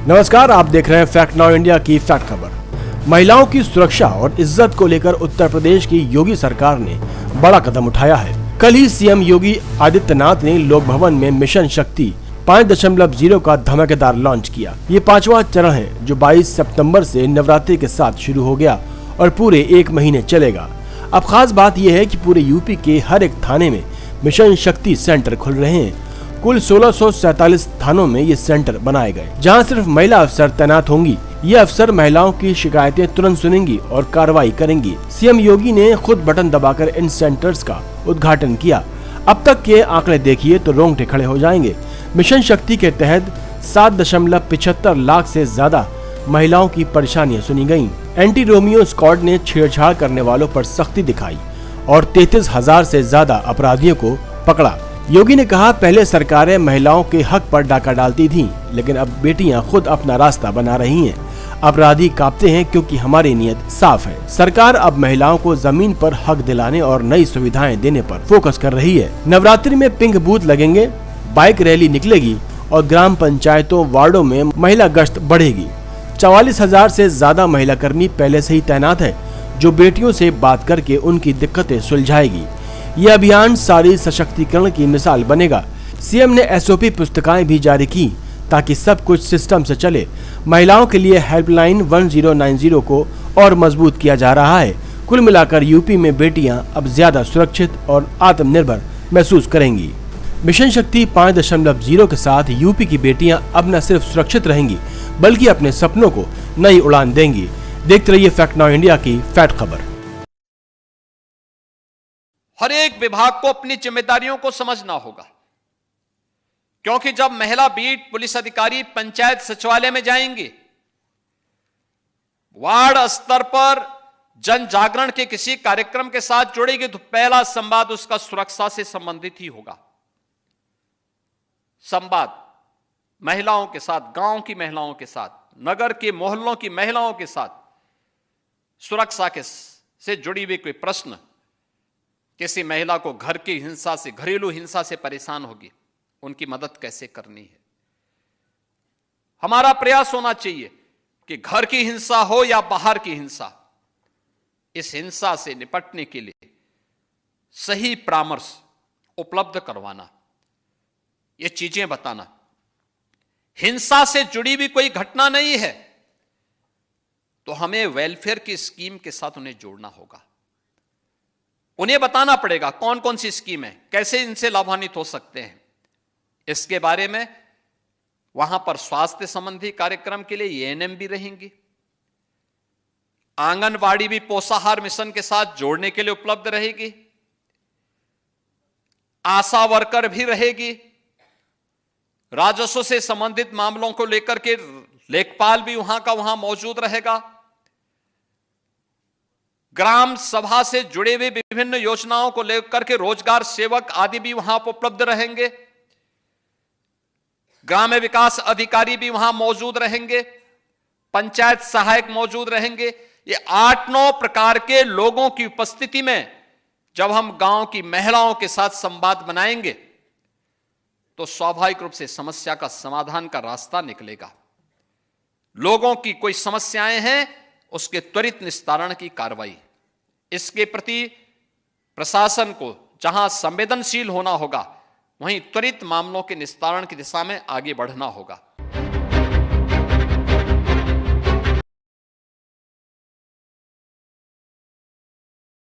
नमस्कार, आप देख रहे हैं फैक्ट नाउ इंडिया की फैक्ट खबर। महिलाओं की सुरक्षा और इज्जत को लेकर उत्तर प्रदेश की योगी सरकार ने बड़ा कदम उठाया है। कल ही सीएम योगी आदित्यनाथ ने लोक भवन में मिशन शक्ति 5.0 का धमाकेदार लॉन्च किया। ये 5वां चरण है जो 22 सितंबर से नवरात्रि के साथ शुरू हो गया और पूरे 1 महीने चलेगा। अब खास बात यह है कि पूरे यूपी के हर एक थाने में मिशन शक्ति सेंटर खुल रहे हैं। कुल 1647 थानों में ये सेंटर बनाए गए, जहां सिर्फ महिला अफसर तैनात होंगी। ये अफसर महिलाओं की शिकायतें तुरंत सुनेंगी और कार्रवाई करेंगी। सीएम योगी ने खुद बटन दबाकर इन सेंटर्स का उद्घाटन किया। अब तक के आंकड़े देखिए तो रोंगटे खड़े हो जाएंगे। मिशन शक्ति के तहत 7.75 लाख से ज्यादा महिलाओं की परेशानियां सुनी गयी। एंटी रोमियो स्क्वाड ने छेड़छाड़ करने वालों पर सख्ती दिखाई और 33,000 से ज्यादा अपराधियों को पकड़ा। योगी ने कहा, पहले सरकारें महिलाओं के हक पर डाका डालती थीं, लेकिन अब बेटियां खुद अपना रास्ता बना रही हैं। अपराधी कांपते हैं क्योंकि हमारी नीयत साफ है। सरकार अब महिलाओं को जमीन पर हक दिलाने और नई सुविधाएं देने पर फोकस कर रही है। नवरात्रि में पिंक बूथ लगेंगे, बाइक रैली निकलेगी और ग्राम पंचायतों वार्डों में महिला गश्त बढ़ेगी। 44,000 से ज्यादा महिला कर्मी पहले से ही तैनात है, जो बेटियों से बात करके उनकी दिक्कतें सुलझाएगी। यह अभियान सारी सशक्तिकरण की मिसाल बनेगा। सीएम ने एसओपी पुस्तिकाएं भी जारी की ताकि सब कुछ सिस्टम से चले। महिलाओं के लिए हेल्पलाइन 1090 को और मजबूत किया जा रहा है। कुल मिलाकर यूपी में बेटियां अब ज्यादा सुरक्षित और आत्मनिर्भर महसूस करेंगी। मिशन शक्ति 5.0 के साथ यूपी की बेटियां अब न सिर्फ सुरक्षित रहेंगी, बल्कि अपने सपनों को नई उड़ान देंगी। देखते रहिए फैक्ट नाउ इंडिया की फैक्ट खबर। हर एक विभाग को अपनी जिम्मेदारियों को समझना होगा, क्योंकि जब महिला बीट पुलिस अधिकारी पंचायत सचिवालय में जाएंगे, वार्ड स्तर पर जन जागरण के किसी कार्यक्रम के साथ जुड़ेगी, तो पहला संवाद उसका सुरक्षा से संबंधित ही होगा। संवाद महिलाओं के साथ, गांव की महिलाओं के साथ, नगर के मोहल्लों की महिलाओं के साथ, सुरक्षा से जुड़ी हुई कोई प्रश्न, किसी महिला को घर की हिंसा से, घरेलू हिंसा से परेशान होगी, उनकी मदद कैसे करनी है। हमारा प्रयास होना चाहिए कि घर की हिंसा हो या बाहर की हिंसा, इस हिंसा से निपटने के लिए सही परामर्श उपलब्ध करवाना, ये चीजें बताना। हिंसा से जुड़ी भी कोई घटना नहीं है तो हमें वेलफेयर की स्कीम के साथ उन्हें जोड़ना होगा। उन्हें बताना पड़ेगा कौन कौन सी स्कीम है, कैसे इनसे लाभान्वित हो सकते हैं। इसके बारे में वहां पर स्वास्थ्य संबंधी कार्यक्रम के लिए एएनएम भी रहेंगी। आंगनवाड़ी भी पोषाहार मिशन के साथ जोड़ने के लिए उपलब्ध रहेगी। आशा वर्कर भी रहेगी। राजस्व से संबंधित मामलों को लेकर के लेखपाल भी वहां का वहां मौजूद रहेगा। ग्राम सभा से जुड़े हुए विभिन्न योजनाओं को लेकर के रोजगार सेवक आदि भी वहां पर उपलब्ध रहेंगे। ग्राम विकास अधिकारी भी वहां मौजूद रहेंगे। पंचायत सहायक मौजूद रहेंगे। ये 8-9 प्रकार के लोगों की उपस्थिति में जब हम गांव की महिलाओं के साथ संवाद बनाएंगे तो स्वाभाविक रूप से समस्या का समाधान का रास्ता निकलेगा। लोगों की कोई समस्याएं हैं, उसके त्वरित निस्तारण की कार्रवाई, इसके प्रति प्रशासन को जहां संवेदनशील होना होगा, वहीं त्वरित मामलों के निस्तारण की दिशा में आगे बढ़ना होगा।